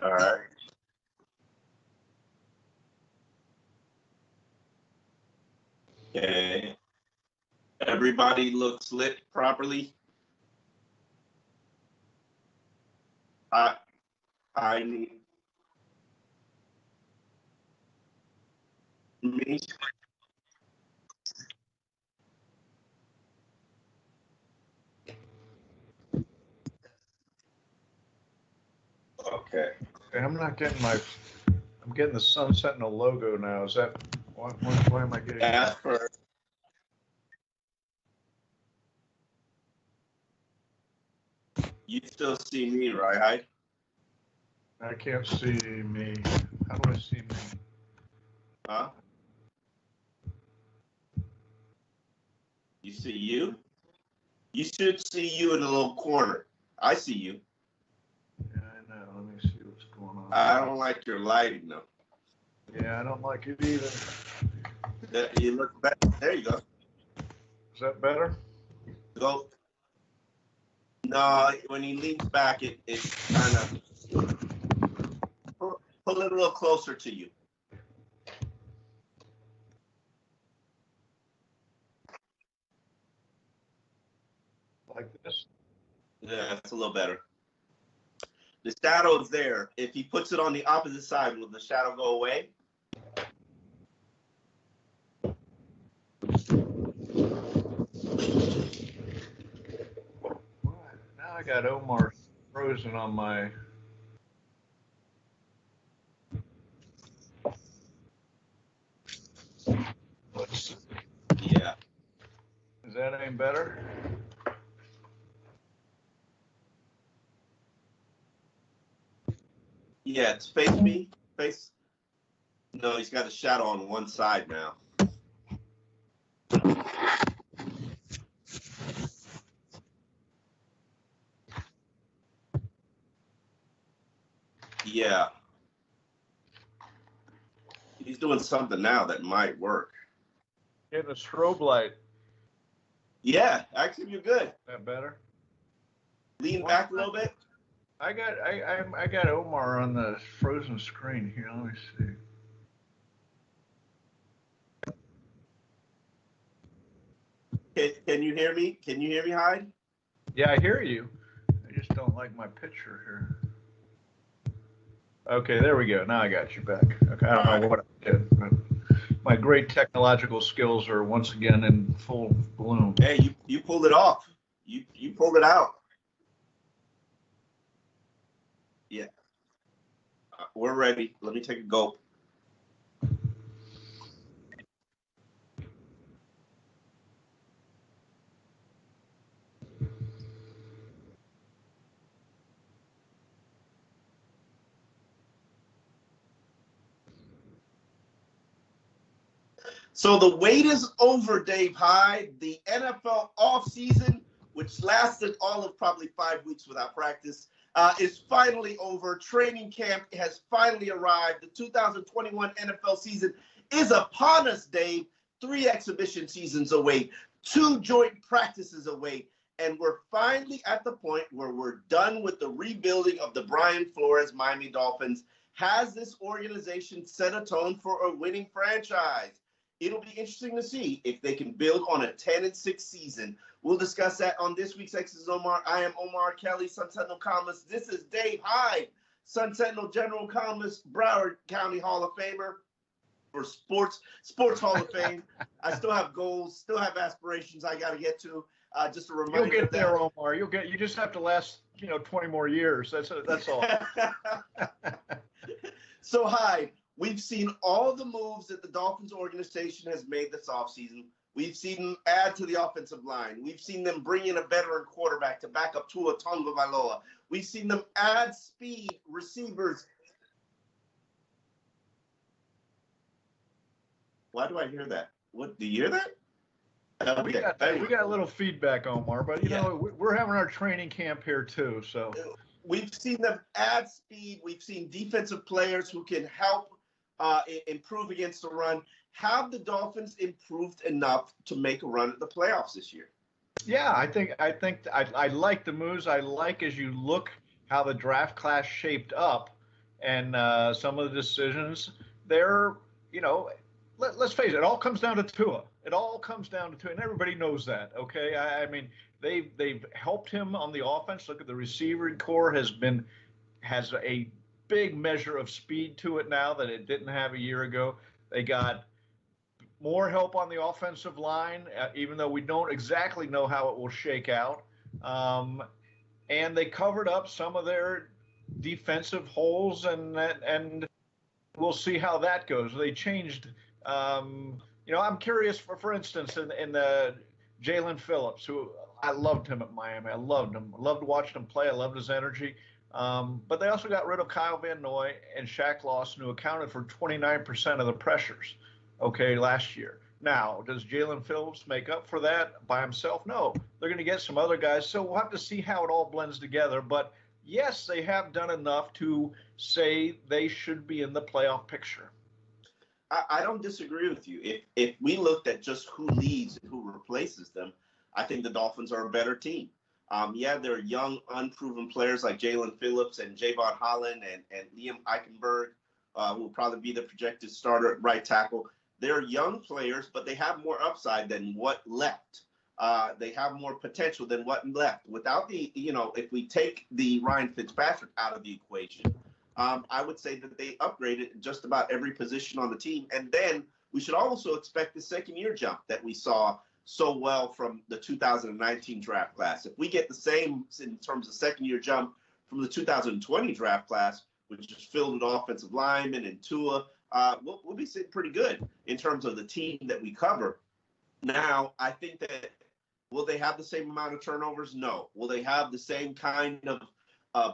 All right. Okay. Everybody looks lit properly. I need me. Okay. I'm not getting I'm getting the Sun Sentinel logo now. Is that, why am I getting that? You still see me, right, Hyde? I can't see me. How do I see me? Huh? You see you? You should see you in the little corner. I see you. Yeah, I know. Let me see what's going on. I don't like your lighting, though. Yeah, I don't like it either. You look better. There you go. Is that better? Go. No, when he leans back, it's kind of pull it a little closer to you. Like this? Yeah, that's a little better. The shadow is there. If he puts it on the opposite side, will the shadow go away? Now I got Omar frozen on my. Yeah. Is that any better? Yeah, it's face me. Face. No, he's got a shadow on one side now. Yeah. He's doing something now that might work. Getting a strobe light. Yeah, actually, you're good. Is that better? Lean back a little bit. I got Omar on the frozen screen here. Let me see. Can you hear me? Can you hear me, Hyde? Yeah, I hear you. I just don't like my picture here. Okay, there we go. Now I got you back. Okay, I don't know what I did, but my great technological skills are once again in full bloom. Hey, you pulled it off. You pulled it out. Yeah. We're ready. Let me take a gulp. So the wait is over, Dave Hyde. The NFL offseason, which lasted all of probably 5 weeks without practice, is finally over. Training camp has finally arrived. The 2021 NFL season is upon us, Dave. 3 exhibition seasons await, 2 joint practices await, and we're finally at the point where we're done with the rebuilding of the Brian Flores Miami Dolphins. Has this organization set a tone for a winning franchise? It'll be interesting to see if they can build on a 10-6 season. We'll discuss that on this week's X's Omar. I am Omar Kelly, Sun Sentinel columnist. This is Dave Hyde, Sun Sentinel general columnist, Broward County Hall of Famer for Sports Hall of Fame. I still have goals, still have aspirations I got to get to. Just a reminder. You'll get there, Omar. You just have to last, 20 more years. That's all. So, Hyde, we've seen all the moves that the Dolphins organization has made this offseason. We've seen them add to the offensive line. We've seen them bring in a veteran quarterback to back up Tua Tagovailoa. We've seen them add speed, receivers. Why do I hear that? What, do you hear that? We got a little feedback, Omar, but we're having our training camp here too. So we've seen them add speed. We've seen defensive players who can help improve against the run. Have the Dolphins improved enough to make a run at the playoffs this year? Yeah, I think I like the moves. I like, as you look, how the draft class shaped up, and some of the decisions, they're, let's face it, it all comes down to Tua. It all comes down to Tua, and everybody knows that. Okay, I mean, they've helped him on the offense. Look at the receiving core has a big measure of speed to it now that it didn't have a year ago. They got more help on the offensive line, even though we don't exactly know how it will shake out. And they covered up some of their defensive holes, and we'll see how that goes. They changed. I'm curious, for instance, in the Jalen Phillips, who I loved him at Miami. I loved him. I loved watching him play. I loved his energy. But they also got rid of Kyle Van Noy and Shaq Lawson, who accounted for 29% of the pressures, last year. Now, does Jalen Phillips make up for that by himself? No. They're going to get some other guys. So we'll have to see how it all blends together. But, yes, they have done enough to say they should be in the playoff picture. I don't disagree with you. If we looked at just who leads and who replaces them, I think the Dolphins are a better team. There are young, unproven players like Jalen Phillips and Javon Holland and Liam Eichenberg, who will probably be the projected starter at right tackle. They're young players, but they have more upside than what left. They have more potential than what left. Without if we take the Ryan Fitzpatrick out of the equation, I would say that they upgraded just about every position on the team. And then we should also expect the second-year jump that we saw so well from the 2019 draft class. If we get the same in terms of second-year jump from the 2020 draft class, which is filled with offensive linemen and Tua, we'll be sitting pretty good in terms of the team that we cover. Now, I think that will they have the same amount of turnovers? No. Will they have the same kind of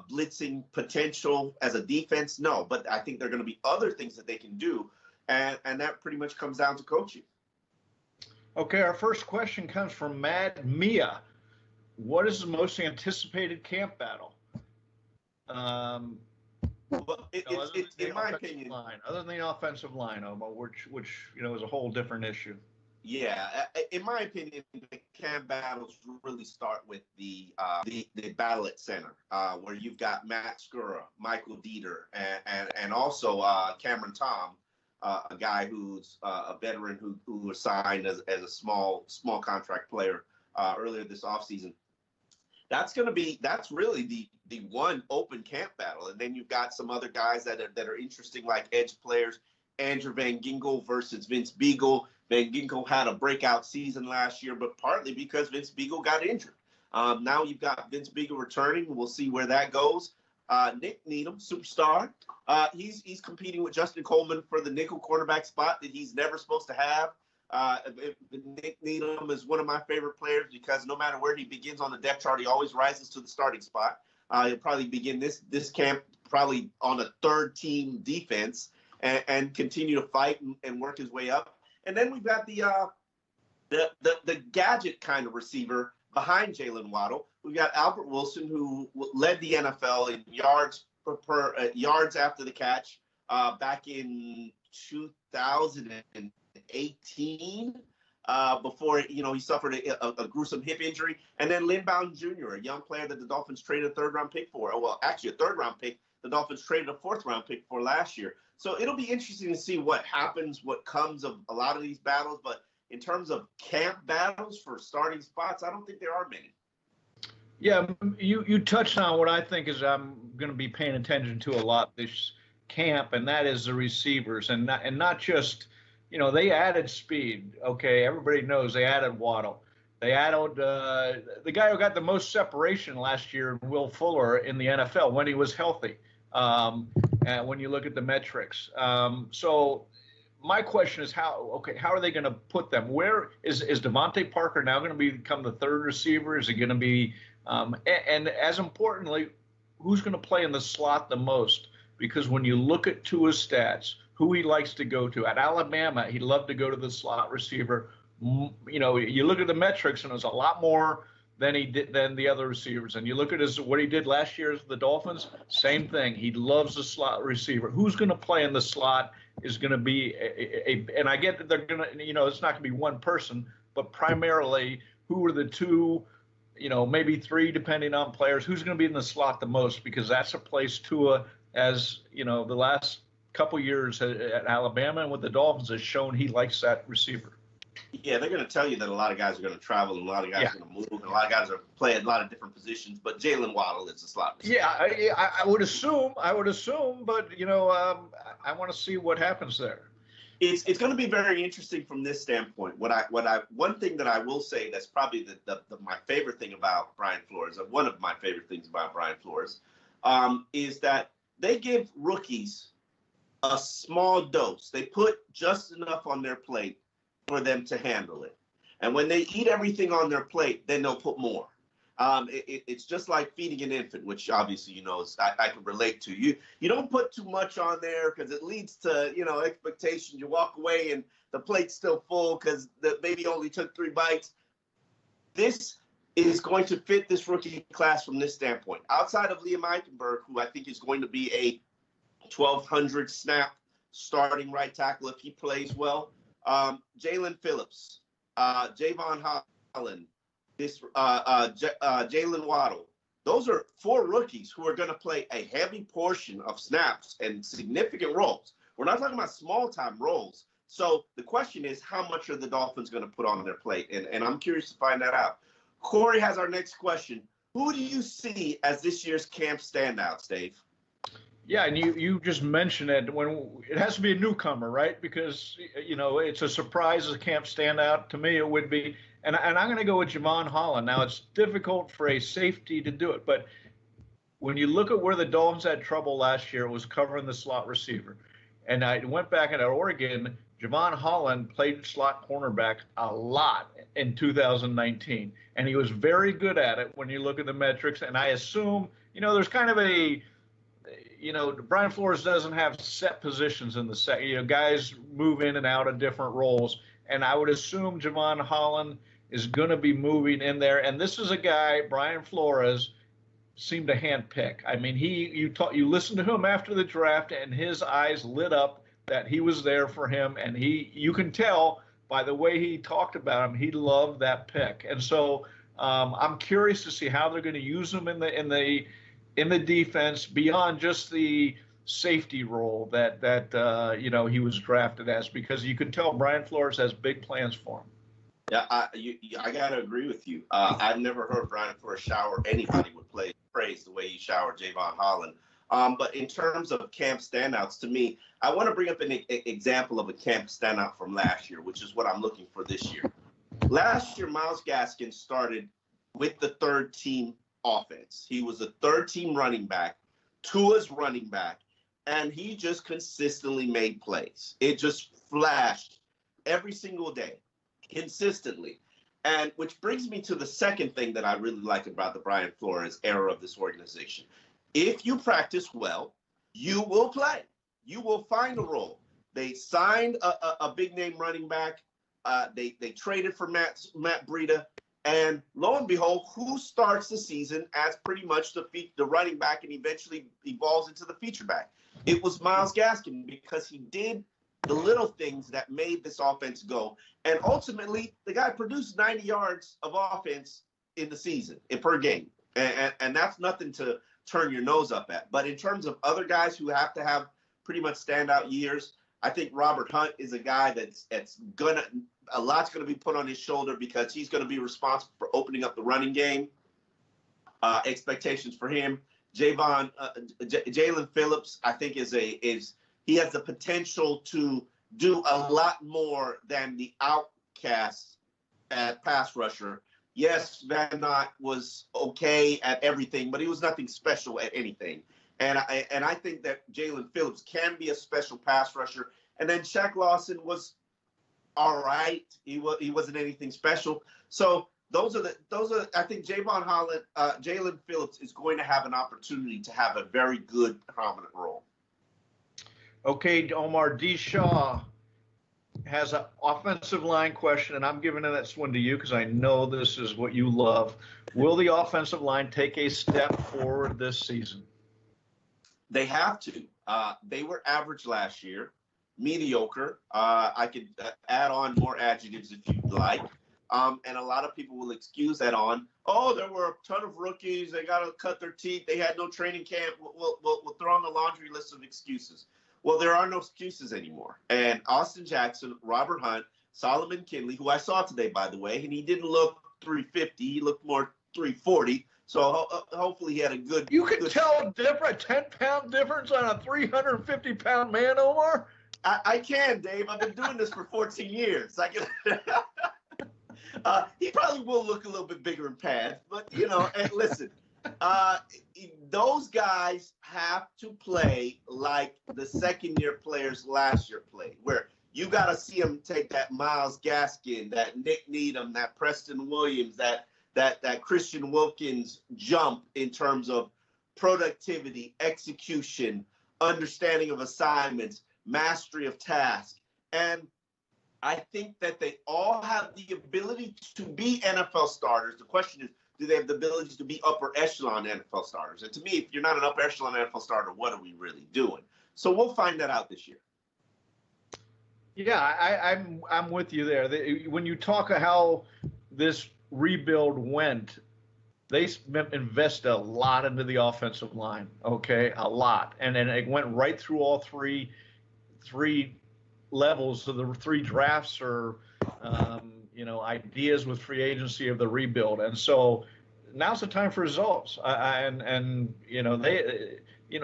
blitzing potential as a defense? No. But I think there are going to be other things that they can do, and that pretty much comes down to coaching. Okay, our first question comes from Mad Mia. What is the most anticipated camp battle? Well, in my opinion, other than the offensive line, Omar, which is a whole different issue. Yeah, in my opinion, the camp battles really start with the battle at center, where you've got Matt Skura, Michael Dieter, and also Cameron Tom, a guy who's a veteran who was signed as a small contract player earlier this offseason. That's really the one open camp battle. And then you've got some other guys that are interesting, like edge players. Andrew Van Ginkel versus Vince Beagle. Van Ginkel had a breakout season last year, but partly because Vince Beagle got injured. Now you've got Vince Beagle returning. We'll see where that goes. Nick Needham, superstar. He's competing with Justin Coleman for the nickel cornerback spot that he's never supposed to have. Nick Needham is one of my favorite players because no matter where he begins on the depth chart, he always rises to the starting spot. He'll probably begin this camp probably on a third team defense and continue to fight and work his way up. And then we've got the gadget kind of receiver behind Jalen Waddle. We've got Albert Wilson, who led the NFL in yards after the catch back in 2018 before he suffered a gruesome hip injury. And then Lynn Bowden Jr., a young player that the Dolphins traded a third-round pick for. Well, actually a third-round pick. The Dolphins traded a fourth-round pick for last year. So it'll be interesting to see what happens, what comes of a lot of these battles. But in terms of camp battles for starting spots, I don't think there are many. Yeah, you touched on what I think is I'm going to be paying attention to a lot this camp, and that is the receivers, and not just, they added speed. Okay, everybody knows they added Waddle. They added the guy who got the most separation last year, Will Fuller, in the NFL when he was healthy. And when you look at the metrics, so my question is how are they going to put them? Where is Devontae Parker now going to become the third receiver? Is it going to be, and as importantly, who's going to play in the slot the most? Because when you look at Tua's stats, who he likes to go to at Alabama, he loved to go to the slot receiver. You look at the metrics, and it's a lot more than he did than the other receivers. And you look at what he did last year as the Dolphins, same thing. He loves the slot receiver. Who's going to play in the slot is going to be and I get that they're going to, it's not going to be one person, but primarily who are the two, maybe three, depending on players, who's going to be in the slot the most, because that's a place Tua as you know, the last couple years at Alabama and with the Dolphins has shown he likes that receiver. Yeah, they're going to tell you that a lot of guys are going to travel and a lot of guys are going to move and a lot of guys are playing a lot of different positions. But Jalen Waddle is a slot receiver. Yeah, I would assume, but I want to see what happens there. It's going to be very interesting from this standpoint. One thing that I will say that's probably my favorite thing about Brian Flores, one of my favorite things about Brian Flores, is that they give rookies a small dose. They put just enough on their plate for them to handle it. And when they eat everything on their plate, then they'll put more. It's just like feeding an infant, which obviously, I can relate to. You don't put too much on there because it leads to, expectation. You walk away and the plate's still full because the baby only took 3 bites. This is going to fit this rookie class from this standpoint. Outside of Liam Eichenberg, who I think is going to be a 1,200 snap starting right tackle if he plays well, Jalen Phillips, Javon Holland, Jalen Waddle. Those are 4 rookies who are going to play a heavy portion of snaps and significant roles. We're not talking about small-time roles. So the question is, how much are the Dolphins going to put on their plate? And I'm curious to find that out. Corey has our next question. Who do you see as this year's camp standouts, Dave? Yeah, and you just mentioned it. When it has to be a newcomer, right? Because it's a surprise as a camp standout. To me, it would be, and I'm going to go with Javon Holland. Now, it's difficult for a safety to do it, but when you look at where the Dolphins had trouble last year, it was covering the slot receiver. And I went back at Oregon. Javon Holland played slot cornerback a lot in 2019, and he was very good at it when you look at the metrics. And I assume, there's kind of a Brian Flores doesn't have set positions in the set. Guys move in and out of different roles. And I would assume Javon Holland is going to be moving in there. And this is a guy, Brian Flores, seemed to handpick. I mean, you listened to him after the draft, and his eyes lit up that he was there for him. And you can tell by the way he talked about him, he loved that pick. And so I'm curious to see how they're going to use him in the defense beyond just the safety role that he was drafted as, because you can tell Brian Flores has big plans for him. Yeah, I got to agree with you. I've never heard Brian Flores shower anybody with praise the way he showered Javon Holland. But in terms of camp standouts, to me, I want to bring up an example of a camp standout from last year, which is what I'm looking for this year. Last year, Myles Gaskin started with the third team offense. He was a third team running back, Tua's running back, and he just consistently made plays. It just flashed every single day, consistently. And which brings me to the second thing that I really like about the Brian Flores era of this organization. If you practice well, you will play. You will find a role. They signed a big name running back. They traded for Matt Breida. And lo and behold, who starts the season as pretty much the running back and eventually evolves into the feature back? It was Myles Gaskin, because he did the little things that made this offense go. And ultimately, the guy produced 90 yards of offense in the season, per game. And that's nothing to turn your nose up at. But in terms of other guys who have to have pretty much standout years, I think Robert Hunt is a guy that's a lot's going to be put on his shoulder, because he's going to be responsible for opening up the running game. Expectations for him. Jalen Phillips, I think, he has the potential to do a lot more than the outcast at pass rusher. Yes, Vernon was okay at everything, but he was nothing special at anything. And I think that Jalen Phillips can be a special pass rusher. And then Shaq Lawson was all right. He wasn't anything special. So those are I think Jalen Phillips is going to have an opportunity to have a very good prominent role. Okay, Omar, D. Shaw has an offensive line question, and I'm giving this one to you because I know this is what you love. Will the offensive line take a step forward this season? They have to. They were average last year, mediocre. I could add on more adjectives if you'd like. And a lot of people will excuse that on, oh, there were a ton of rookies. They got to cut their teeth. They had no training camp. We'll throw on the laundry list of excuses. Well, there are no excuses anymore. And Austin Jackson, Robert Hunt, Solomon Kindley, who I saw today, by the way, and he didn't look 350. He looked more 340. So hopefully he had a good. You can tell a 10-pound difference on a 350-pound man, Omar? I can, Dave. I've been doing this for 14 years. I can. He probably will look a little bit bigger in pads, but, and listen, those guys have to play like the second-year players last year played, where you got to see them take that Myles Gaskin, that Nick Needham, that Preston Williams, that Christian Wilkins jump in terms of productivity, execution, understanding of assignments, mastery of task. And I think that they all have the ability to be NFL starters. The question is, do they have the ability to be upper echelon NFL starters? And to me, if you're not an upper echelon NFL starter, what are we really doing? So we'll find that out this year. Yeah, I'm with you there. When you talk of how this rebuild went, they invested a lot into the offensive line, okay, a lot. And then it went right through all three levels of the three drafts or, ideas with free agency of the rebuild. And so now's the time for results.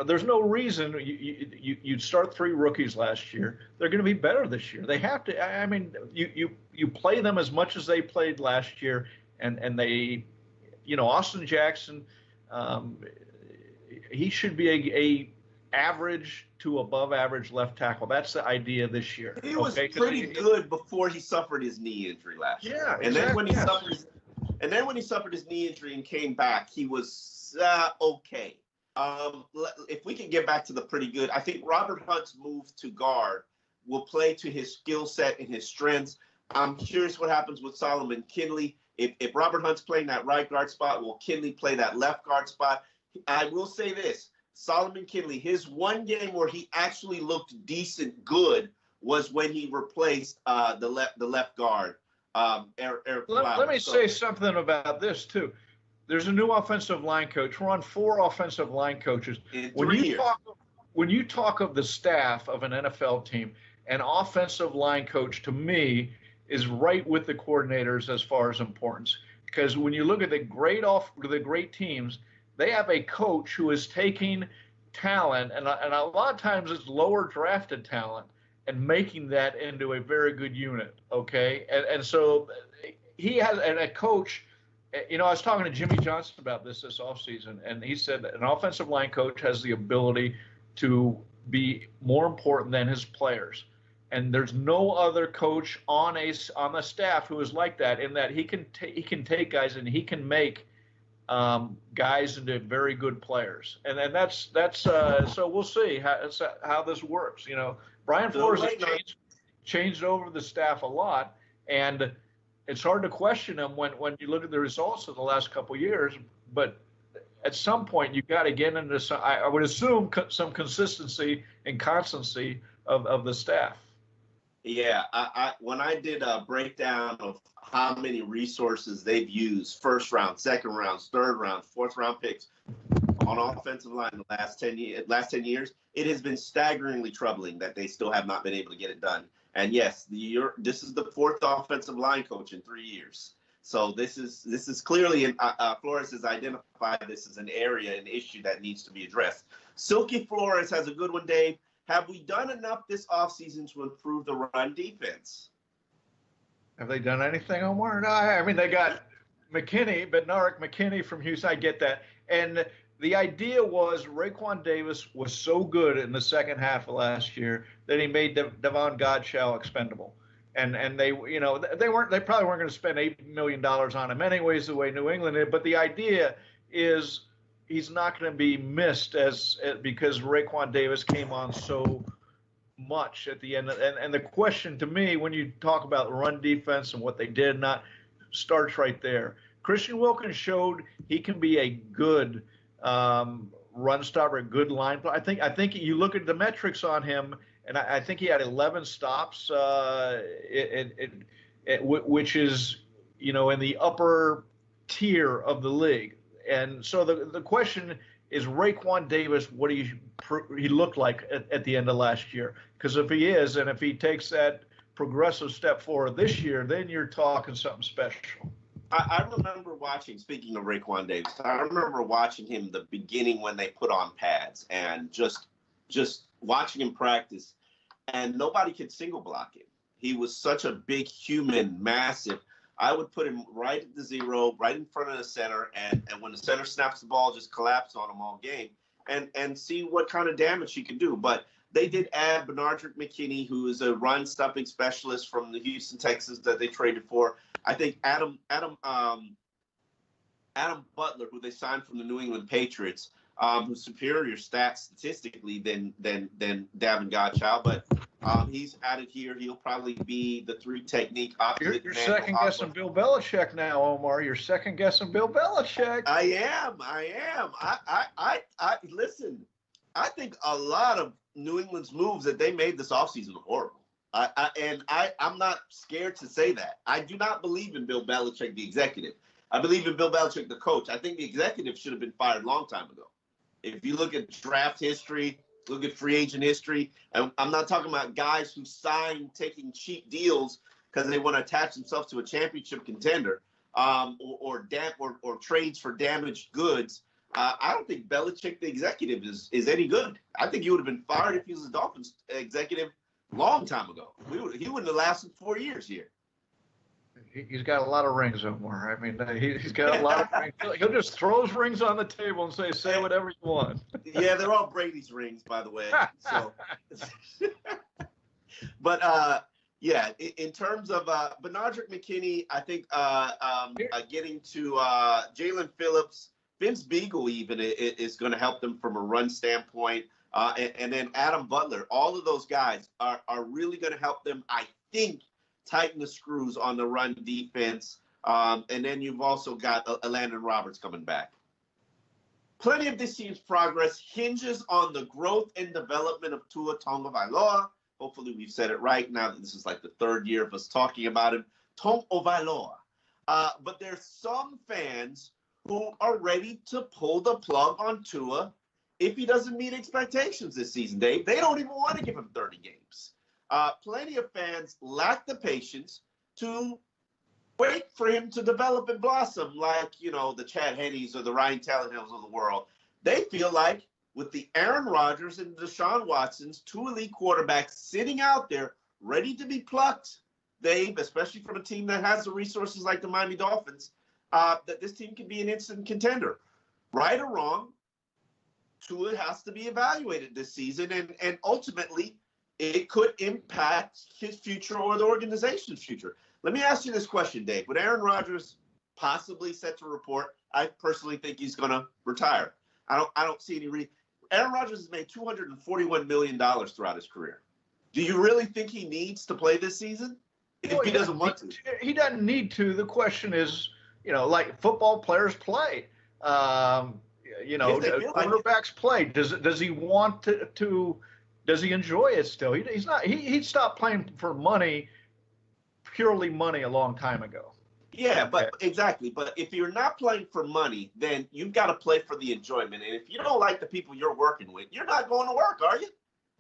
There's no reason you'd start 3 rookies last year. They're going to be better this year. They have to. I mean, you play them as much as they played last year, and they, Austin Jackson, he should be a average to above average left tackle. That's the idea this year. He was pretty good before he suffered his knee injury last year. Yeah, and then when he suffered his knee injury and came back, he was okay. If we can get back to the pretty good, I think Robert Hunt's move to guard will play to his skill set and his strengths. I'm curious what happens with Solomon Kindley. If Robert Hunt's playing that right guard spot, will Kindley play that left guard spot? I will say this. Solomon Kindley, his one game where he actually looked decent good was when he replaced the left guard, Eric Flowers. Let me say something about this, too. There's a new offensive line coach. We're on 4 offensive line coaches. When you talk of the staff of an NFL team, an offensive line coach, to me, is right with the coordinators as far as importance. Because when you look at the great teams, they have a coach who is taking talent, and a lot of times it's lower drafted talent, and making that into a very good unit, okay? And so he has a coach. I was talking to Jimmy Johnson about this offseason, and he said that an offensive line coach has the ability to be more important than his players. And there's no other coach on the staff who is like that, in that he can take guys and he can make guys into very good players. And then that's so we'll see how this works. Brian Flores has changed over the staff a lot, and it's hard to question him when you look at the results of the last couple of years. But at some point, you've got to get into some, I would assume, some consistency and constancy of the staff. Yeah, I when I did a breakdown of how many resources they've used, first round, second rounds, third round, fourth round picks on offensive line the last 10 years, it has been staggeringly troubling that they still have not been able to get it done. And yes, this is the 4th offensive line coach in 3 years. So this is clearly, Flores has identified this as an issue that needs to be addressed. Silky Flores has a good one, Dave. Have we done enough this offseason to improve the run defense? Have they done anything, Omar? No, I mean, they got Bednarik McKinney from Houston. I get that. And the idea was Raekwon Davis was so good in the second half of last year that he made Devon Godchaux expendable. And they probably weren't going to spend $8 million on him anyways, the way New England did. But the idea is he's not going to be missed because Raekwon Davis came on so much at the end. And the question to me, when you talk about the run defense and what they did not, starts right there. Christian Wilkins showed he can be a good run stopper, a good line player. I think you look at the metrics on him, and I think he had 11 stops, which is, in the upper tier of the league. And so the question is, Raekwon Davis, what do he look like at the end of last year? Because if he is, and if he takes that progressive step forward this year, then you're talking something special. I remember watching, speaking of Raekwon Davis, I remember watching him the beginning when they put on pads and just watching him practice, and nobody could single block him. He was such a big human, massive. I would put him right at the zero, right in front of the center, and when the center snaps the ball, just collapse on him all game and see what kind of damage he can do. But they did add Benardrick McKinney, who is a run-stopping specialist from the Houston Texans that they traded for. I think Adam Butler, who they signed from the New England Patriots, who's superior stats statistically than Davin Godchild, but he's added here. He'll probably be the three technique opposite. You're second guessing Bill Belichick now, Omar. You're second guessing Bill Belichick. I am. I listen. I think a lot of New England's moves that they made this offseason are horrible. I'm not scared to say that. I do not believe in Bill Belichick, the executive. I believe in Bill Belichick, the coach. I think the executive should have been fired a long time ago. If you look at draft history, look at free agent history, and I'm not talking about guys who sign taking cheap deals because they want to attach themselves to a championship contender, or trades for damaged goods. I don't think Belichick, the executive, is any good. I think he would have been fired if he was a Dolphins executive long time ago. He wouldn't have lasted 4 years here. He's got a lot of rings, Omar. I mean, he's got a lot of rings. He'll just throw his rings on the table and say whatever you want. Yeah, they're all Brady's rings, by the way. So, but yeah, in terms of Benardrick McKinney, I think getting to Jalen Phillips, Vince Beagle even is going to help them from a run standpoint. And then Adam Butler, all of those guys are really going to help them, I think, tighten the screws on the run defense. And then you've also got Landon Roberts coming back. Plenty of this team's progress hinges on the growth and development of Tua Tagovailoa. Hopefully we've said it right now that this is like the third year of us talking about him. Tagovailoa. But there's some fans who are ready to pull the plug on Tua if he doesn't meet expectations this season, Dave. They don't even want to give him 30 games. Plenty of fans lack the patience to wait for him to develop and blossom like, the Chad Henneys or the Ryan Tannehills of the world. They feel like with the Aaron Rodgers and Deshaun Watsons, two elite quarterbacks sitting out there ready to be plucked, Dave, especially from a team that has the resources like the Miami Dolphins, that this team can be an instant contender. Right or wrong, Tua has to be evaluated this season, and ultimately it could impact his future or the organization's future. Let me ask you this question, Dave. With Aaron Rodgers possibly set to report, I personally think he's going to retire. I don't see any reason. Aaron Rodgers has made $241 million throughout his career. Do you really think he needs to play this season? If he doesn't want to. He doesn't need to. The question is, like football players play. Quarterbacks play. Does he want to does he enjoy it still? He's not. He stopped playing for money, purely money, a long time ago. Yeah, but exactly. But if you're not playing for money, then you've got to play for the enjoyment. And if you don't like the people you're working with, you're not going to work, are you?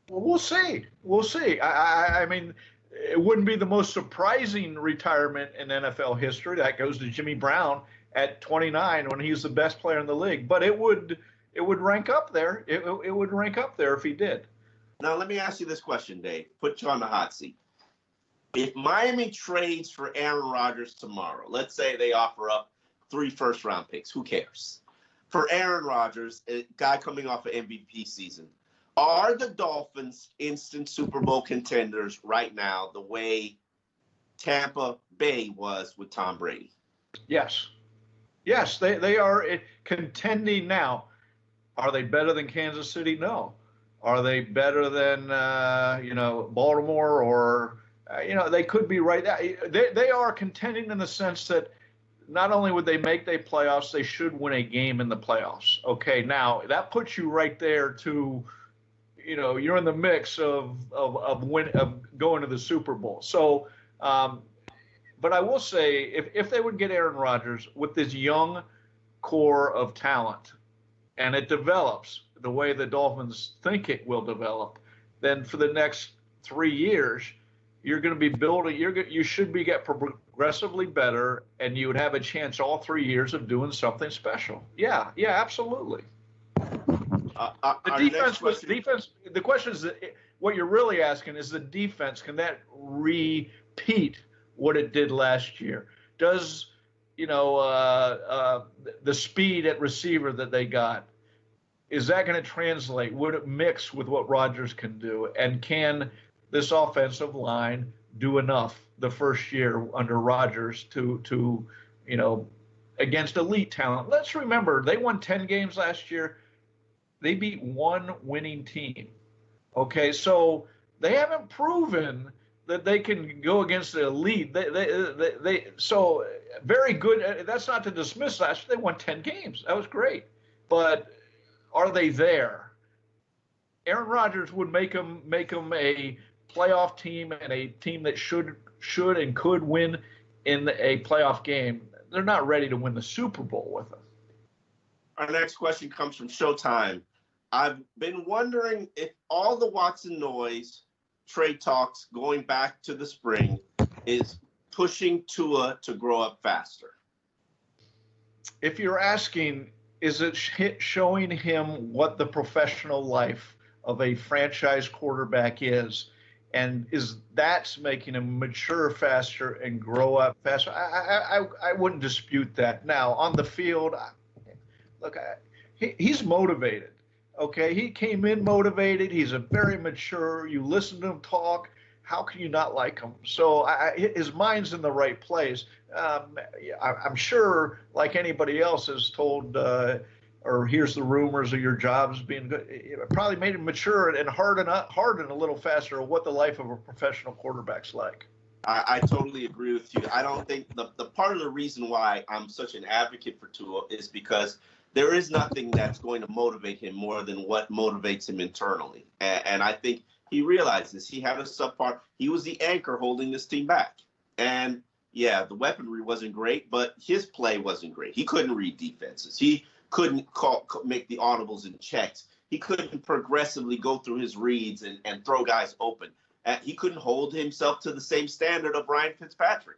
Well, we'll see. We'll see. I mean, it wouldn't be the most surprising retirement in NFL history. That goes to Jimmy Brown at 29 when he's the best player in the league. But it would rank up there. It would rank up there if he did. Now, let me ask you this question, Dave. Put you on the hot seat. If Miami trades for Aaron Rodgers tomorrow, let's say they offer up 3 first-round picks, who cares? For Aaron Rodgers, a guy coming off an MVP season, are the Dolphins instant Super Bowl contenders right now the way Tampa Bay was with Tom Brady? Yes. Yes, they are contending now. Are they better than Kansas City? No. Are they better than, Baltimore or, they could be right there. They are contending in the sense that not only would they make the playoffs, they should win a game in the playoffs. Okay, now that puts you right there to, you're in the mix of going to the Super Bowl. So But I will say, if they would get Aaron Rodgers with this young core of talent, and it develops the way the Dolphins think it will develop, then for the next 3 years, you're going to be building. You should be get progressively better, and you would have a chance all 3 years of doing something special. Yeah, absolutely. The defense. The question is, what you're really asking is the defense. Can that repeat what it did last year? Does the speed at receiver that they got, is that going to translate? Would it mix with what Rodgers can do? And can this offensive line do enough the first year under Rodgers to against elite talent? Let's remember, they won 10 games last year. They beat one winning team. Okay, so they haven't proven that they can go against the elite. They so very good. That's not to dismiss last year. They won 10 games. That was great. But are they there? Aaron Rodgers would make them a playoff team and a team that should and could win in a playoff game. They're not ready to win the Super Bowl with them. Our next question comes from Showtime. I've been wondering if all the Watson noise, trade talks going back to the spring, is pushing Tua to grow up faster. If you're asking, is it showing him what the professional life of a franchise quarterback is, and is that's making him mature faster and grow up faster? I wouldn't dispute that. Now, on the field, look, he's motivated. Okay, he came in motivated. He's a very mature. You listen to him talk. How can you not like him? So his mind's in the right place. I'm sure, like anybody else is told or hears the rumors of your jobs being good, it probably made him mature and harden a little faster of what the life of a professional quarterback's like. I totally agree with you. I don't think the part of the reason why I'm such an advocate for Tua is because there is nothing that's going to motivate him more than what motivates him internally. And I think he realizes he had a subpar. He was the anchor holding this team back. And, yeah, the weaponry wasn't great, but his play wasn't great. He couldn't read defenses. He couldn't make the audibles and checks. He couldn't progressively go through his reads and throw guys open. He couldn't hold himself to the same standard of Ryan Fitzpatrick,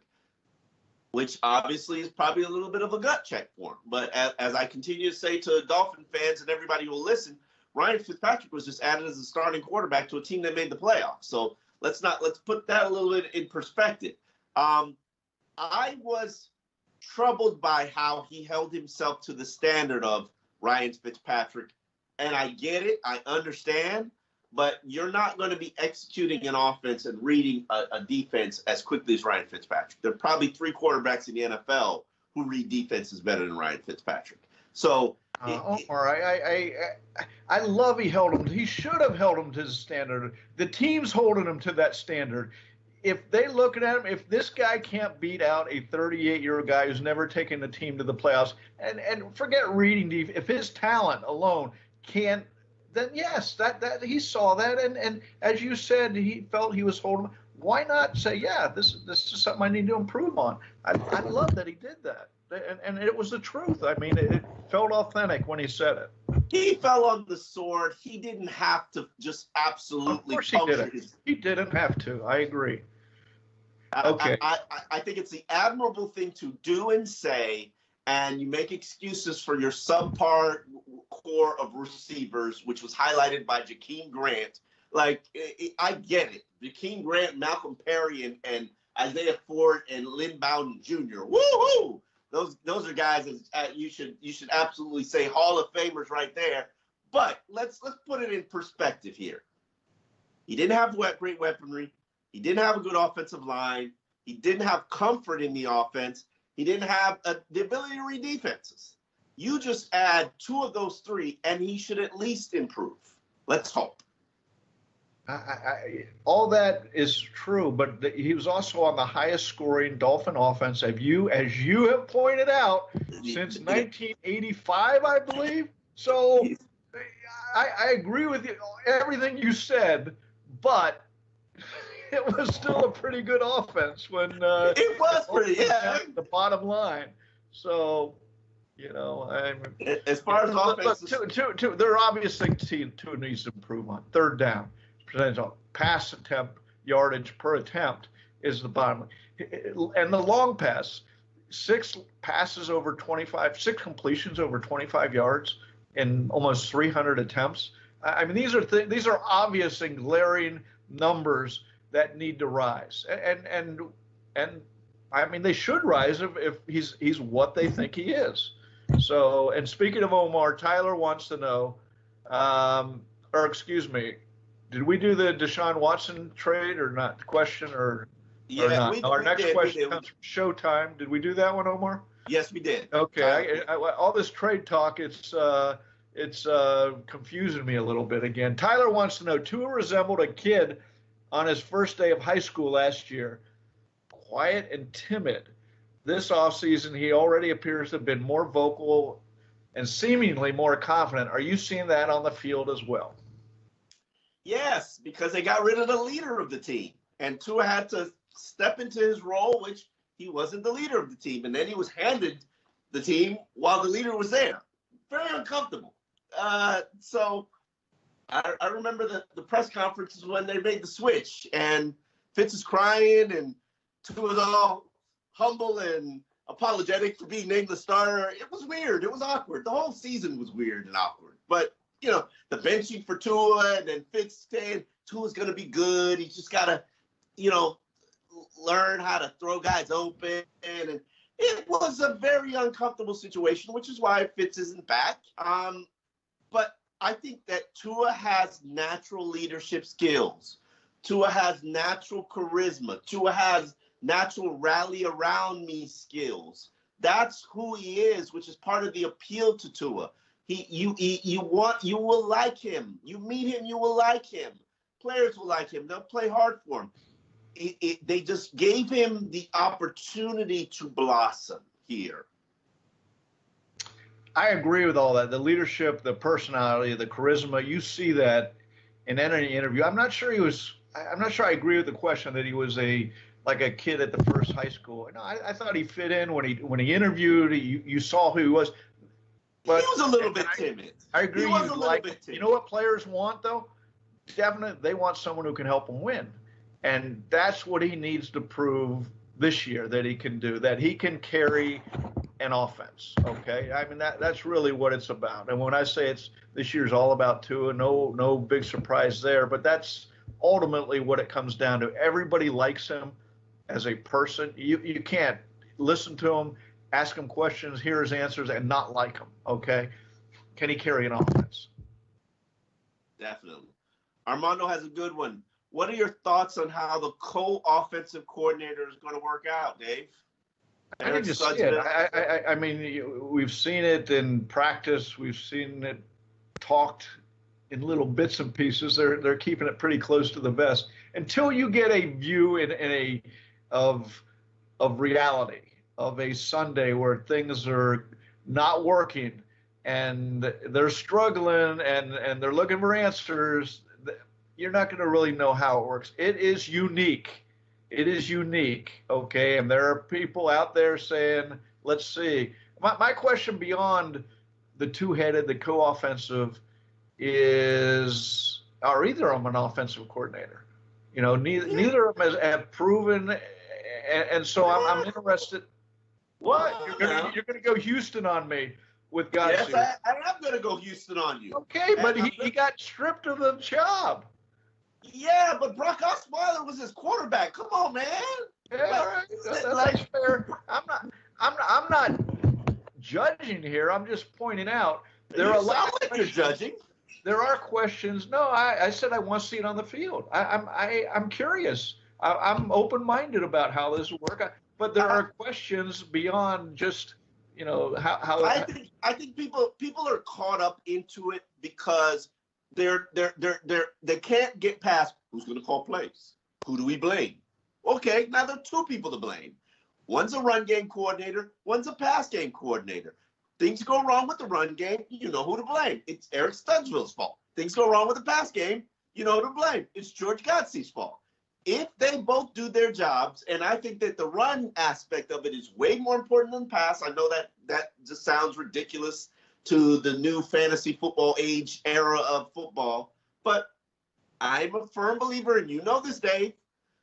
which obviously is probably a little bit of a gut check for him. But as I continue to say to Dolphin fans and everybody who will listen, Ryan Fitzpatrick was just added as a starting quarterback to a team that made the playoffs. So let's put that a little bit in perspective. I was troubled by how he held himself to the standard of Ryan Fitzpatrick. And I get it. I understand. But you're not going to be executing an offense and reading a defense as quickly as Ryan Fitzpatrick. There are probably 3 quarterbacks in the NFL who read defenses better than Ryan Fitzpatrick. So, Omar, I love he held him. He should have held him to his standard. The team's holding him to that standard. If they look at him, if this guy can't beat out a 38-year-old guy who's never taken the team to the playoffs, and forget reading defense, if his talent alone can't, then yes, that he saw that, and as you said, he felt he was holding. Why not say, yeah, this is something I need to improve on? I love that he did that, and it was the truth. I mean, it felt authentic when he said it. He fell on the sword. He didn't have to just absolutely. Of course he didn't. He didn't have to. I agree. Okay. I think it's the admirable thing to do and say, and you make excuses for your subpar core of receivers, which was highlighted by Jakeem Grant. Like, I get it. Jakeem Grant, Malcolm Perry, and Isaiah Ford, and Lynn Bowden Jr. Woo-hoo! Those are guys that you should absolutely say Hall of Famers right there. But let's put it in perspective here. He didn't have great weaponry. He didn't have a good offensive line. He didn't have comfort in the offense. He didn't have the ability to read defenses. You just add 2 of those 3, and he should at least improve. Let's hope. All that is true, but he was also on the highest scoring Dolphin offense, as you have pointed out, since 1985, I believe. So I agree with you, everything you said, but it was still a pretty good offense when it was pretty, yeah. The bottom line. So, as far as offense, there are obvious things Tua needs to improve on. Third down percentage on pass attempt yardage per attempt is the bottom line. And the long pass, 6 completions over 25 yards in almost 300 attempts. I mean, these are obvious and glaring numbers that need to rise, and I mean they should rise if he's what they think he is. So, and speaking of Omar, Tyler wants to know, or excuse me, did we do the Deshaun Watson trade or not? Question or not? Our next question comes from Showtime. Did we do that one, Omar? Yes, we did. Okay, all this trade talk, it's confusing me a little bit again. Tyler wants to know, Tua resembled a kid on his first day of high school last year, quiet and timid. This offseason, he already appears to have been more vocal and seemingly more confident. Are you seeing that on the field as well? Yes, because they got rid of the leader of the team, and Tua had to step into his role, which he wasn't the leader of the team, and then he was handed the team while the leader was there. Very uncomfortable. So I remember the press conferences when they made the switch, and Fitz is crying, and Tua was all humble and apologetic for being named the starter. It was weird. It was awkward. The whole season was weird and awkward. But, the benching for Tua and then Fitz saying Tua's going to be good. He just got to, learn how to throw guys open. And it was a very uncomfortable situation, which is why Fitz isn't back. But I think that Tua has natural leadership skills. Tua has natural charisma. Tua has natural rally around me skills. That's who he is, which is part of the appeal to Tua. You will like him. You meet him, you will like him. Players will like him. They'll play hard for him. They just gave him the opportunity to blossom here. I agree with all that. The leadership, the personality, the charisma, you see that in any interview. I'm not sure I agree with the question that he was like a kid at the first high school. No, I thought he fit in when he interviewed. You saw who he was. But he was a little bit timid. I agree. He was a little bit timid. You know what players want, though? Definitely, they want someone who can help them win. And that's what he needs to prove this year that he can do, that he can carry an offense. Okay. I mean, that's really what it's about. And when I say this year's all about Tua, no big surprise there, but that's ultimately what it comes down to. Everybody likes him as a person. You can't listen to him, ask him questions, hear his answers, and not like him. Okay. Can he carry an offense? Definitely. Armando has a good one. What are your thoughts on how the co-offensive coordinator is going to work out, Dave? I can just see it. I mean, we've seen it in practice. We've seen it talked in little bits and pieces. They're keeping it pretty close to the vest until you get a view of reality of a Sunday where things are not working and they're struggling and they're looking for answers. You're not going to really know how it works. It is unique. Okay. And there are people out there saying, let's see. My question beyond the two-headed, the co-offensive is, are either of them an offensive coordinator? Neither of them have proven. And so I'm interested. What? You're going to go Houston on me with guys. Yes, I am going to go Houston on you. Okay, but he got stripped of the job. Yeah, but Brock Osweiler was his quarterback. Come on, man. Yeah, all right. That's fair. I'm not judging here. I'm just pointing out there are a lot of you're judging. There are questions. No, I said I want to see it on the field. I'm curious. I'm open-minded about how this will work. But there are questions beyond just how. I think people are caught up into it because they can't get past who's going to call plays. Who do we blame? Okay, now there are two people to blame. One's a run game coordinator. One's a pass game coordinator. Things go wrong with the run game. You know who to blame. It's Eric Studesville's fault. Things go wrong with the pass game. You know who to blame. It's George Godsey's fault. if they both do their jobs, and I think that the run aspect of it is way more important than the pass. I know that just sounds ridiculous to the new fantasy football age era of football, but I'm a firm believer, and you know this, Dave,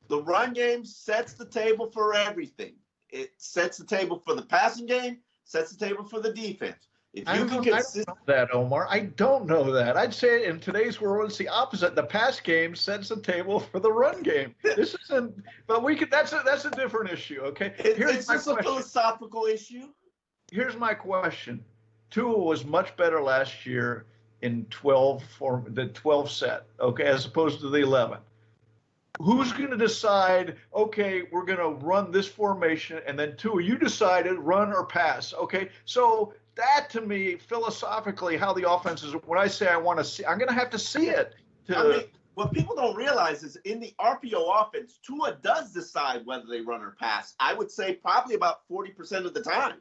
the run game sets the table for everything. It sets the table for the passing game, sets the table for the defense. If you can consist that, Omar, I don't know that. I'd say in today's world, it's the opposite. The pass game sets the table for the run game. This isn't, but we could. That's a different issue. Okay, it's just a philosophical issue. Here's my question: Tua was much better last year in the 12 set, okay, as opposed to the 11. Who's going to decide, okay, we're going to run this formation, and then Tua, you decided run or pass, okay? So that, to me, philosophically, how the offense is, when I say I want to see, I'm going to have to see it. I mean, what people don't realize is in the RPO offense, Tua does decide whether they run or pass. I would say probably about 40% of the time.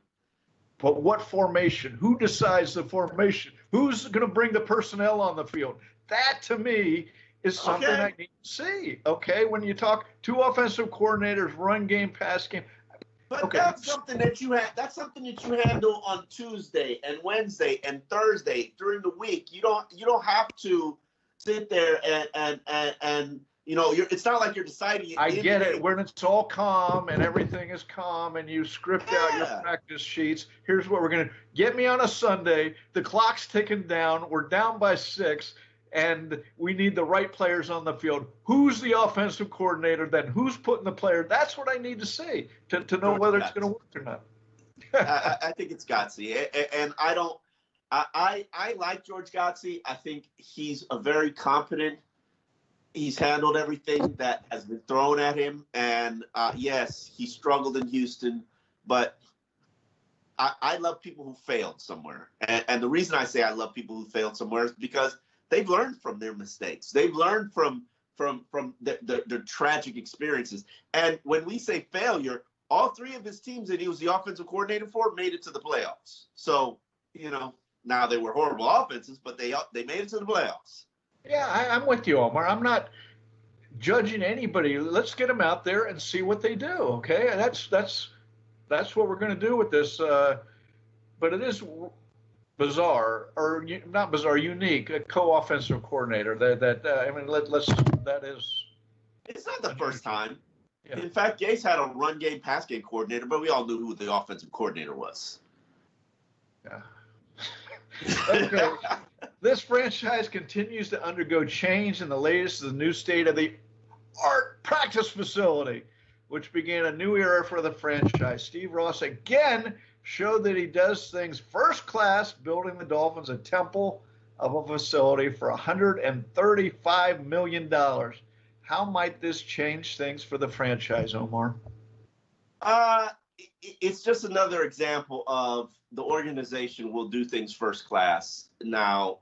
But what formation? Who decides the formation? Who's going to bring the personnel on the field? That, to me, is something I need to see. Okay, when you talk two offensive coordinators, run game, pass game. But that's something that you have. That's something that you handle on Tuesday and Wednesday and Thursday during the week. You don't have to sit there and it's not like you're deciding. I get it. When it's all calm and everything is calm and you script out your practice sheets. Here's what we're gonna get me on a Sunday. The clock's ticking down. We're down by 6. And we need the right players on the field. Who's the offensive coordinator then? Who's putting the player? That's what I need to see to know whether it's going to work or not. I think it's Godsey. And I like George Godsey. I think he's a very competent. He's handled everything that has been thrown at him. And yes, he struggled in Houston. But I love people who failed somewhere. And the reason I say I love people who failed somewhere is because they've learned from their mistakes. They've learned from the tragic experiences. And when we say failure, all 3 of his teams that he was the offensive coordinator for made it to the playoffs. So, now they were horrible offenses, but they made it to the playoffs. Yeah, I'm with you, Omar. I'm not judging anybody. Let's get them out there and see what they do, okay? That's what we're going to do with this. But it is bizarre, or not bizarre, unique, a co-offensive coordinator. That is. It's not the first time. Yeah. In fact, Gase had a run game, pass game coordinator, but we all knew who the offensive coordinator was. Yeah. Okay. This franchise continues to undergo change, and the latest is the new state-of-the-art practice facility, which began a new era for the franchise. Steve Ross again showed that he does things first class, building the Dolphins a temple of a facility for $135 million. How might this change things for the franchise, Omar? It's just another example of the organization will do things first class. Now,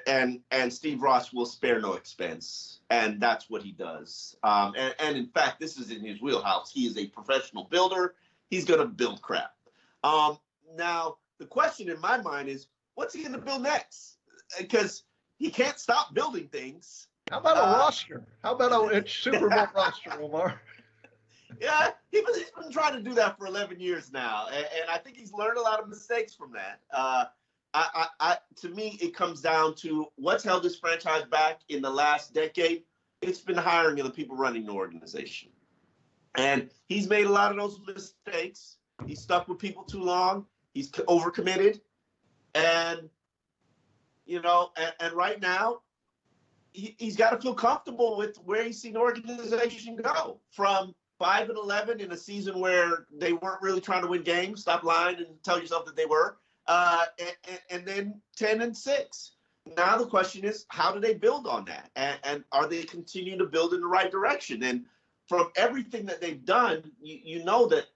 and Steve Ross will spare no expense, and that's what he does. And in fact, this is in his wheelhouse. He is a professional builder. He's going to build crap. Now, the question in my mind is, what's he going to build next? Because he can't stop building things. How about a roster? How about a Super Bowl roster, Omar? Yeah, he's been trying to do that for 11 years now, and I think he's learned a lot of mistakes from that. To me, it comes down to what's held this franchise back in the last decade. It's been hiring of the people running the organization. And he's made a lot of those mistakes. He's stuck with people too long. He's overcommitted. And, and right now, he's got to feel comfortable with where he's seen the organization go from 5-11 in a season where they weren't really trying to win games. Stop lying and tell yourself that they were. And then 10-6. Now the question is, how do they build on that? And are they continuing to build in the right direction? And from everything that they've done, you know that,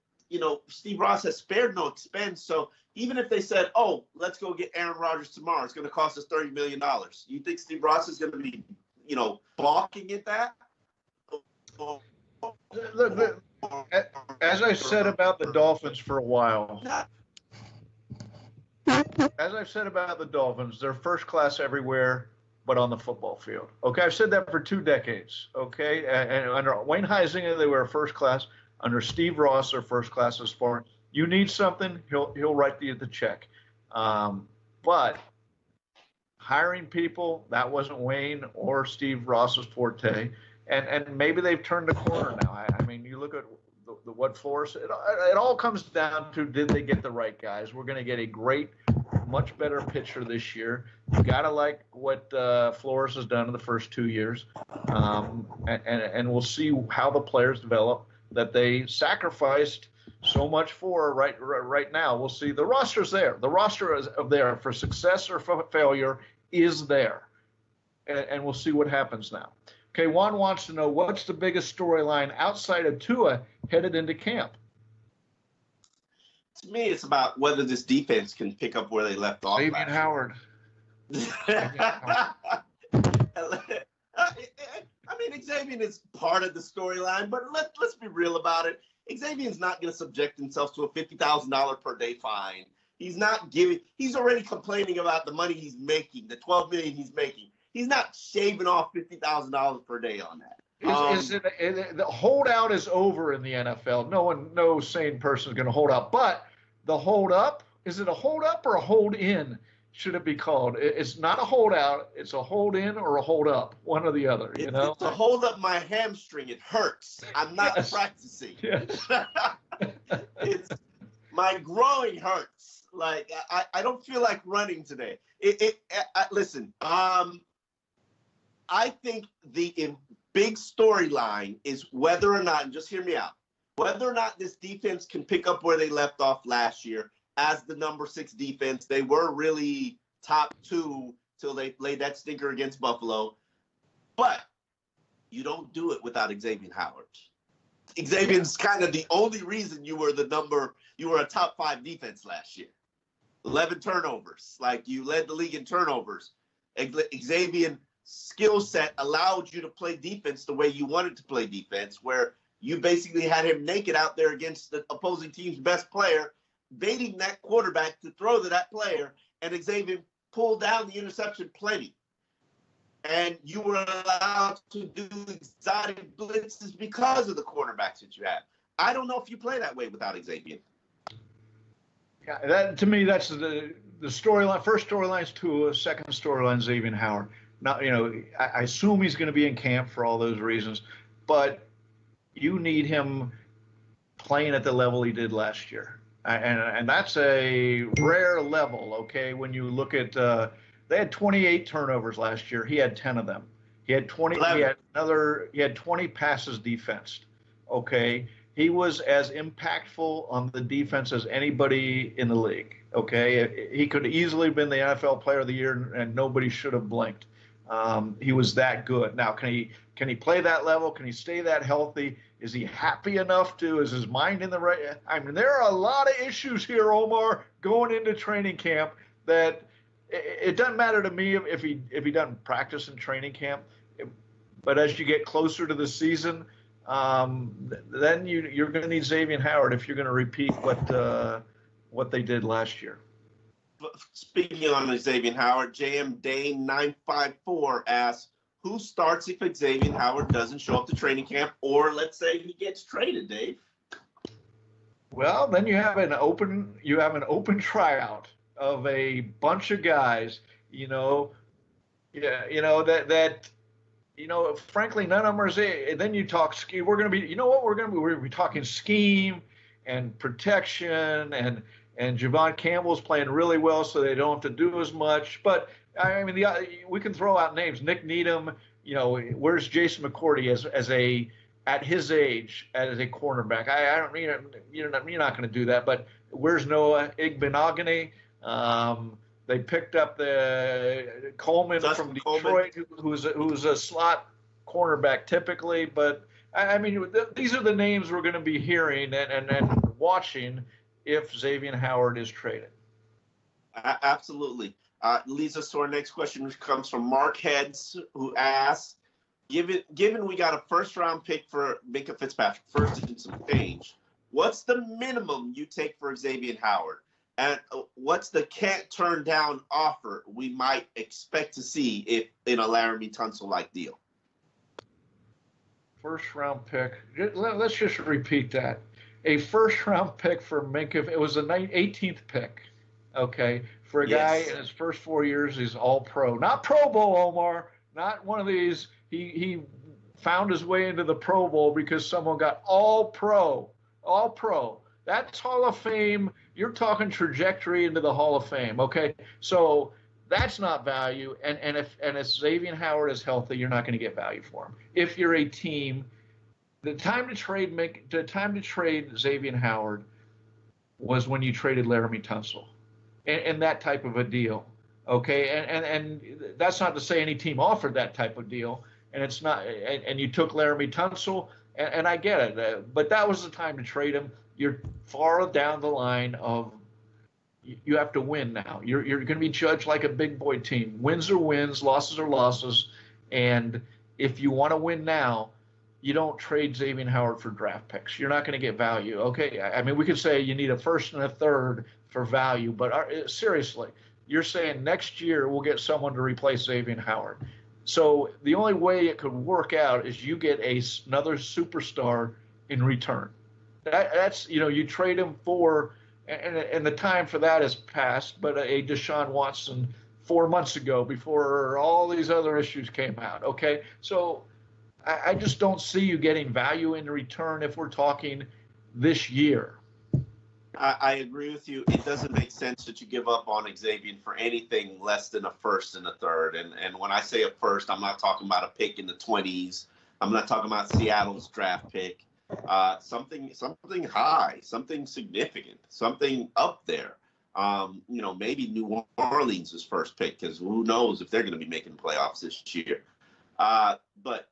Steve Ross has spared no expense. So even if they said, oh, let's go get Aaron Rodgers tomorrow, it's going to cost us $30 million. You think Steve Ross is going to be, balking at that? Look, as I said about the Dolphins for a while, as I've said about the Dolphins, they're first class everywhere. but on the football field. Okay, I've said that for 2 decades. Okay, and under Wayne Huizinga, they were first class. Under Steve Ross, they're first class as far. You need something, he'll write the check. But hiring people, that wasn't Wayne or Steve Ross's forte. And maybe they've turned the corner now. I mean, you look at what Flores, it all comes down to, did they get the right guys? We're going to get a great, much better pitcher this year. You got to like what Flores has done in the first 2 years. And we'll see how the players develop that they sacrificed so much for right now. We'll see. The roster's there. The roster is there for success or for failure is there. And we'll see what happens now. Okay, Juan wants to know, what's the biggest storyline outside of Tua headed into camp? To me, it's about whether this defense can pick up where they left off. Xavien Howard. I mean, Xavier is part of the storyline, but let's be real about it. Xavier's not going to subject himself to a $50,000 per day fine. He's already complaining about the money he's making, the $12 million he's making. He's not shaving off $50,000 per day on that. The holdout is over in the NFL. No sane person is going to hold out. But the hold up, is it a hold up or a hold in? Should it be called? It's not a holdout. It's a hold in or a hold up, one or the other. You know, it's a hold up my hamstring. It hurts. I'm not practicing. Yes. It's my groin hurts. Like I don't feel like running today. Listen. I think the big storyline is whether or not, and just hear me out, whether or not this defense can pick up where they left off last year as the number 6 defense. They were really top 2 till they laid that stinker against Buffalo. But you don't do it without Xavien Howard. Xavier's kind of the only reason you were a top 5 defense last year. 11 turnovers. Like, you led the league in turnovers. Xavien skill set allowed you to play defense the way you wanted to play defense, where you basically had him naked out there against the opposing team's best player, baiting that quarterback to throw to that player, and Xavier pulled down the interception plenty. And you were allowed to do exotic blitzes because of the quarterbacks that you have. I don't know if you play that way without Xavier. Yeah, that to me, that's the storyline. First storyline is Tua, second storyline is Xavien Howard. Now, I assume he's going to be in camp for all those reasons, but you need him playing at the level he did last year. And that's a rare level, okay? When you look at they had 28 turnovers last year. He had 10 of them. He had 20 he had 20 passes defensed. Okay? He was as impactful on the defense as anybody in the league. Okay? He could easily have been the NFL player of the year, and nobody should have blinked. He was that good. Now, can he play that level? Can he stay that healthy? Is he happy enough to? Is his mind in the right? I mean, there are a lot of issues here, Omar, going into training camp that it doesn't matter to me if he doesn't practice in training camp. But as you get closer to the season, then you're going to need Xavien Howard if you're going to repeat what they did last year. Speaking on Xavien Howard, JM Dane 954 asks, who starts if Xavien Howard doesn't show up to training camp, or let's say he gets traded, Dave? Well, then you have an open tryout of a bunch of guys, frankly, none of them are. Then you talk scheme. We're going to be talking scheme and protection, and Javon Campbell's playing really well, so they don't have to do as much. But I mean, we can throw out names. Nick Needham, where's Jason McCourty at his age as a cornerback? I don't mean you're not going to do that. But where's Noah Igbenogany? They picked up the Coleman from Detroit, who's a slot cornerback typically. But I mean, these are the names we're going to be hearing and watching if Xavien Howard is traded. Absolutely. Leads us to our next question, which comes from Mark Heads, who asks, given we got a first-round pick for Minkah Fitzpatrick, first and some change, what's the minimum you take for Xavien Howard? And what's the can't turn down offer we might expect to see if in a Laramie Tunsil-like deal? First round pick. Let's just repeat that. A first round pick for Minka. It was the 18th pick. Okay. For a guy in his first 4 years, he's all pro. Not Pro Bowl, Omar. Not one of these. He found his way into the Pro Bowl because someone got all pro. All pro. That's Hall of Fame. You're talking trajectory into the Hall of Fame. Okay. So that's not value. And if Xavien Howard is healthy, you're not going to get value for him. If you're a team, the time to trade Xavien Howard was when you traded Laramie Tunsil, and that type of a deal. Okay, and that's not to say any team offered that type of deal, and it's not. And you took Laramie Tunsil, and I get it, but that was the time to trade him. You're far down the line of. You have to win now. You're going to be judged like a big boy team. Wins are wins, losses are losses. And if you want to win now, you don't trade Xavien Howard for draft picks. You're not going to get value. Okay, I mean, we could say you need a first and a third for value, but seriously, you're saying next year we'll get someone to replace Xavien Howard. So the only way it could work out is you get another superstar in return. That's you trade him for. And the time for that has passed, but a Deshaun Watson 4 months ago before all these other issues came out, okay? So I just don't see you getting value in return if we're talking this year. I agree with you. It doesn't make sense that you give up on Xavier for anything less than a first and a third. And when I say a first, I'm not talking about a pick in the 20s. I'm not talking about Seattle's draft pick. Something high, something significant, something up there. Maybe New Orleans' first pick, because who knows if they're going to be making playoffs this year. But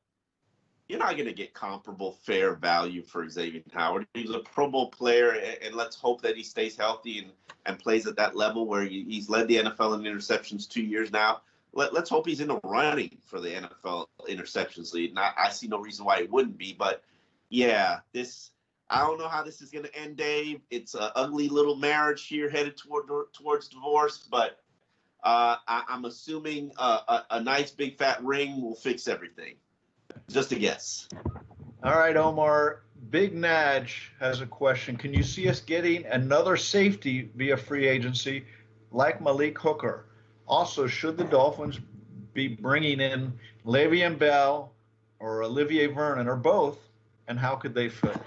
you're not going to get comparable fair value for Xavien Howard. He's a Pro Bowl player, and let's hope that he stays healthy and plays at that level where he's led the NFL in interceptions 2 years now. Let's hope he's in the running for the NFL interceptions lead. And I see no reason why he wouldn't be, but yeah, I don't know how this is going to end, Dave. It's an ugly little marriage here headed towards divorce, but I'm assuming a nice big fat ring will fix everything. Just a guess. All right, Omar. Big Naj has a question. Can you see us getting another safety via free agency like Malik Hooker? Also, should the Dolphins be bringing in LeVeon Bell or Olivier Vernon or both? And how could they fit?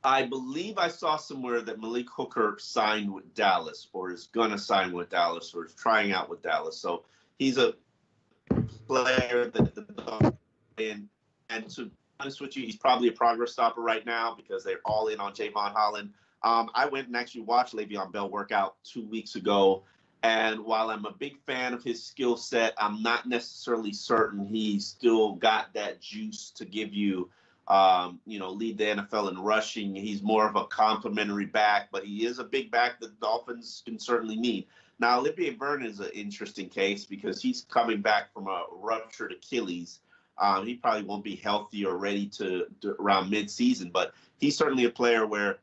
I believe I saw somewhere that Malik Hooker signed with Dallas or is going to sign with Dallas or is trying out with Dallas. So he's a player that and to be honest with you, he's probably a progress stopper right now because they're all in on Javon Holland. I went and actually watched LeVeon Bell work out 2 weeks ago. And while I'm a big fan of his skill set, I'm not necessarily certain he's still got that juice to give you, lead the NFL in rushing. He's more of a complimentary back, but he is a big back that the Dolphins can certainly need. Now, Olivier Vernon is an interesting case because he's coming back from a ruptured Achilles. He probably won't be healthy or ready to around midseason, but he's certainly a player where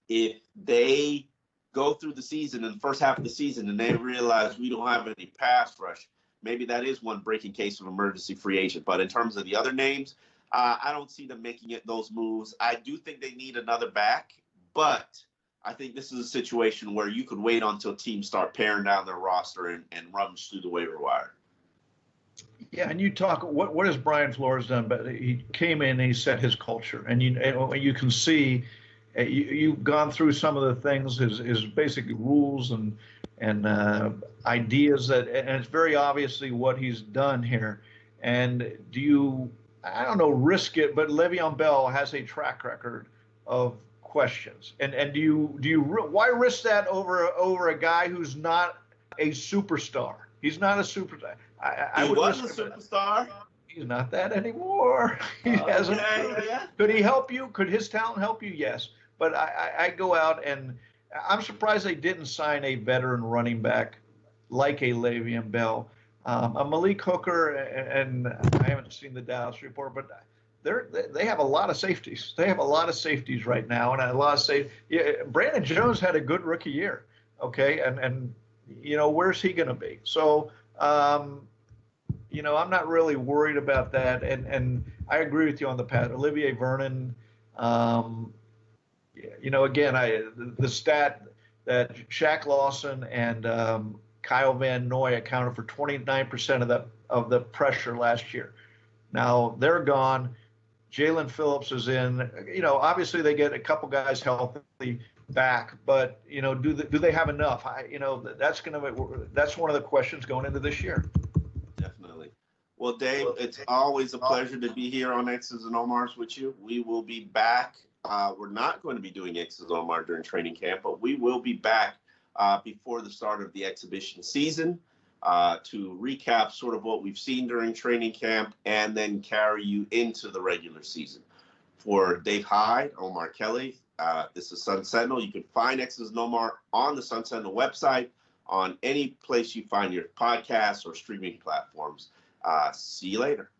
if they go through the season in the first half of the season and they realize we don't have any pass rush, maybe that is one breaking case of emergency free agent. But in terms of the other names, I don't see them making those moves. I do think they need another back, but I think this is a situation where you could wait until teams start paring down their roster and rummage through the waiver wire. Yeah, and you talk. What has Brian Flores done? But he came in and he set his culture, and you can see. You've gone through some of the things, his basically rules and ideas and it's very obviously what he's done here. And do you, I don't know, risk it? But Le'Veon Bell has a track record of questions, and do you why risk that over a guy who's not a superstar? He's not a superstar. He was a superstar. He's not that anymore. He hasn't. Yeah. Could he help you? Could his talent help you? Yes. But I go out and I'm surprised they didn't sign a veteran running back like a Le'Veon Bell. A Malik Hooker, and I haven't seen the Dallas report, but they have a lot of safeties. They have a lot of safeties right now, and a lot of safe. Yeah, Brandon Jones had a good rookie year. Okay, and where's he going to be? So I'm not really worried about that. And I agree with you on the pass. Olivier Vernon. Again, the stat that Shaq Lawson and Kyle Van Noy accounted for 29% of the pressure last year. Now they're gone. Jalen Phillips is in. Obviously they get a couple guys healthy back, but do they have enough? That's one of the questions going into this year. Definitely. Well, Dave, it's always a pleasure to be here on X's and Omars with you. We will be back. We're not going to be doing X's and Omar during training camp, but we will be back before the start of the exhibition season to recap sort of what we've seen during training camp and then carry you into the regular season. For Dave Hyde, Omar Kelly, this is Sun Sentinel. You can find X's and Omar on the Sun Sentinel website, on any place you find your podcasts or streaming platforms. See you later.